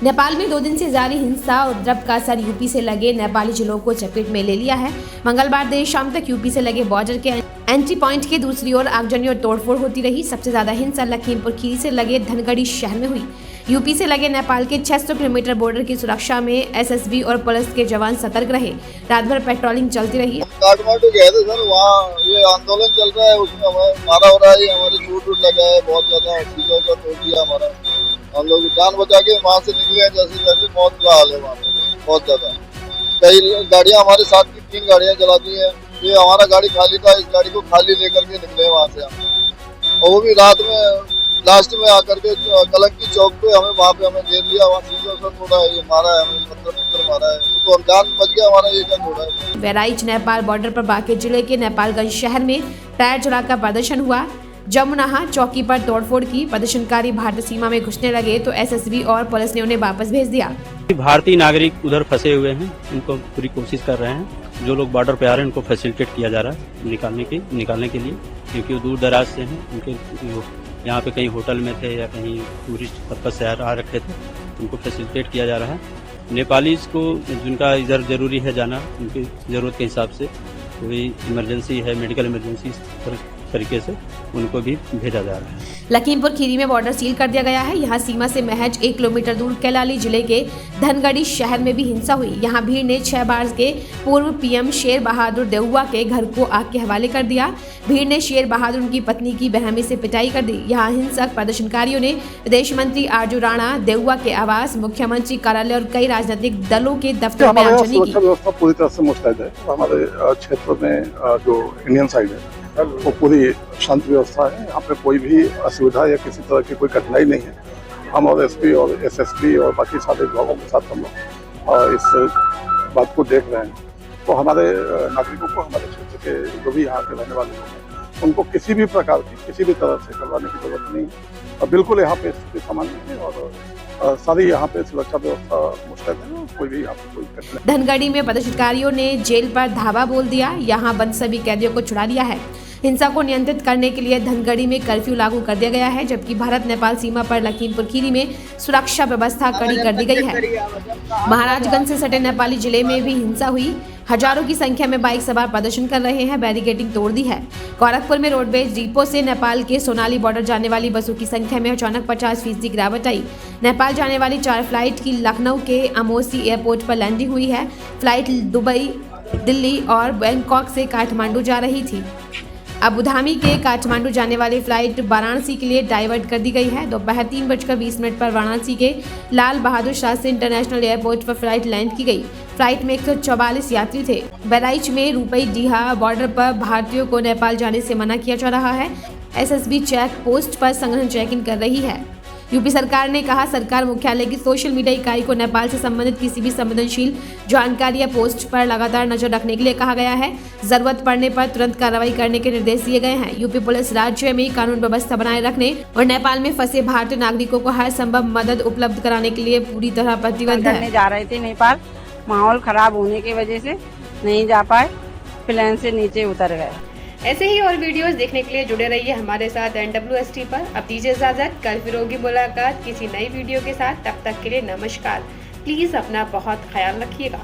नेपाल में 2 दिन से जारी हिंसा और उपद्रव का असर यूपी से लगे नेपाली जिलों को चपेट में ले लिया है। मंगलवार देर शाम तक यूपी से लगे बॉर्डर के एंट्री पॉइंट के दूसरी ओर आगजनी और तोड़फोड़ होती रही। सबसे ज्यादा हिंसा लखीमपुर खीरी से लगे धनगढ़ी शहर में हुई। यूपी से लगे नेपाल के 600 किलोमीटर बॉर्डर की सुरक्षा में एसएसबी और पुलिस के जवान सतर्क रहे। रात भर पेट्रोलिंग चलती रही। काठमांडू गए थे सर, वहाँ ये आंदोलन चल रहा है, उसमें हमें मारा हो रहा है, हमारे चोट लगा है बहुत ज्यादा, चीजों का तोड़ दिया हमारा। हम लोग जान बचा के वहाँ से निकले हैं, जैसे तैसे बहुत बुरा हाल है वहाँ पे, बहुत ज्यादा। कई गाड़ियाँ हमारे साथ की 3 गाड़ियाँ चलाती हैं, ये हमारा गाड़ी खाली था, इस गाड़ी को खाली लेकर के निकले वहाँ से हम, और वो भी रात में लास्ट में आकर के कलंकी चौक पे वहाँ पे हमें घेर लिया, वहाँ चीजों से थोड़ा ये मारा है, हमें पत्थर मारा है, तो हम जान बच गया हमारा, ये क्या थोड़ा है। बहराइच नेपाल बॉर्डर पर बांके जिले के नेपालगंज शहर में टायर जलाकर प्रदर्शन हुआ। जमुनाहा चौकी पर तोड़फोड़ की। प्रदर्शनकारी भारतीय सीमा में घुसने लगे तो एसएसबी और पुलिस ने उन्हें वापस भेज दिया। भारतीय नागरिक उधर फंसे हुए हैं, उनको पूरी कोशिश कर रहे हैं। जो लोग बॉर्डर पे आ रहे हैं उनको फैसिलिटेट किया जा रहा है निकालने के लिए, क्योंकि वो दूर दराज से हैं। उनके यहाँ पे कहीं होटल में थे या कहीं टूरिस्ट पर्पज से आ रखे थे, उनको फैसिलिटेट किया जा रहा है। नेपालीज को जिनका इधर जरूरी है जाना, उनकी ज़रूरत के हिसाब से कोई इमरजेंसी है, मेडिकल इमरजेंसी तरीके से उनको भी भेजा जा रहा है। लखीमपुर खीरी में बॉर्डर सील कर दिया गया है। यहाँ सीमा से महज 1 किलोमीटर दूर कैलाली जिले के धनगढ़ी शहर में भी हिंसा हुई। यहाँ भीड़ ने 6 बार के पूर्व पीएम शेर बहादुर देउवा के घर को आग के हवाले कर दिया। भीड़ ने शेर बहादुर उनकी पत्नी की बेरहमी से पिटाई कर दी। यहाँ हिंसक प्रदर्शनकारियों ने विदेश मंत्री आरजू राणा, देउवा के आवास, मुख्यमंत्री कार्यालय और कई राजनीतिक दलों के दफ्तर में आगजनी की। व्यवस्था पूरी तरह से मुस्तैद है। हमारे क्षेत्र में जो इंडियन साइड है वो पूरी शांति व्यवस्था है। यहाँ पे कोई भी असुविधा या किसी तरह की कोई कठिनाई नहीं है। हम और एसपी और एसएसपी और बाकी सारे विभागों के साथ हम लोग इस बात को देख रहे हैं। तो हमारे नागरिकों को, हमारे क्षेत्र के जो भी यहाँ के रहने वाले लोग हैं, उनको किसी भी प्रकार की, किसी भी तरह से करवाने की जरूरत नहीं है। और बिल्कुल यहाँ पे स्थिति सामान्य है और सारी यहाँ पे सुरक्षा व्यवस्था मुस्तैद है। कोई भी यहाँ पे कोई कठिनाई। धनगढ़ी में प्रदर्शनकारियों ने जेल पर धावा बोल दिया। यहाँ बंद सभी कैदियों को छुड़ा लिया है। हिंसा को नियंत्रित करने के लिए धनगढ़ी में कर्फ्यू लागू कर दिया गया है, जबकि भारत नेपाल सीमा पर लखीमपुर खीरी में सुरक्षा व्यवस्था कड़ी कर दी गई है। महाराजगंज से सटे नेपाली जिले में भी हिंसा हुई। हजारों की संख्या में बाइक सवार प्रदर्शन कर रहे हैं, बैरिकेडिंग तोड़ दी है। गोरखपुर में रोडवेज डिपो से नेपाल के सोनाली बॉर्डर जाने वाली बसों की संख्या में अचानक 50% गिरावट आई। नेपाल जाने वाली 4 फ्लाइट की लखनऊ के अमोसी एयरपोर्ट पर लैंडिंग हुई है। फ्लाइट दुबई, दिल्ली और बैंकॉक से काठमांडू जा रही थी। अबुधाबी के काठमांडू जाने वाली फ्लाइट वाराणसी के लिए डाइवर्ट कर दी गई है। दोपहर 3:20 पर वाराणसी के लाल बहादुर शास्त्री इंटरनेशनल एयरपोर्ट पर फ्लाइट लैंड की गई। फ्लाइट में 144 यात्री थे। बहराइच में रुपई डीहा बॉर्डर पर भारतीयों को नेपाल जाने से मना किया जा रहा है। एसएसबी चेक पोस्ट पर संग्रहण चेकिंग कर रही है। यूपी सरकार ने कहा, सरकार मुख्यालय की सोशल मीडिया इकाई को नेपाल से संबंधित किसी भी संवेदनशील जानकारी या पोस्ट पर लगातार नजर रखने के लिए कहा गया है। जरूरत पड़ने पर तुरंत कार्रवाई करने के निर्देश दिए गए हैं। यूपी पुलिस राज्य में कानून व्यवस्था बनाए रखने और नेपाल में फंसे भारतीय नागरिकों को हर संभव मदद उपलब्ध कराने के लिए पूरी तरह प्रतिबद्ध है। जा रहे थे नेपाल, माहौल खराब होने की वजह से नहीं जा पाए, प्लेन से नीचे उतर गए। ऐसे ही और वीडियोस देखने के लिए जुड़े रहिए हमारे साथ NWST पर। अब दीजिए इजाजत, कल फिर होगी मुलाकात किसी नई वीडियो के साथ। तब तक के लिए नमस्कार। प्लीज अपना बहुत ख्याल रखिएगा।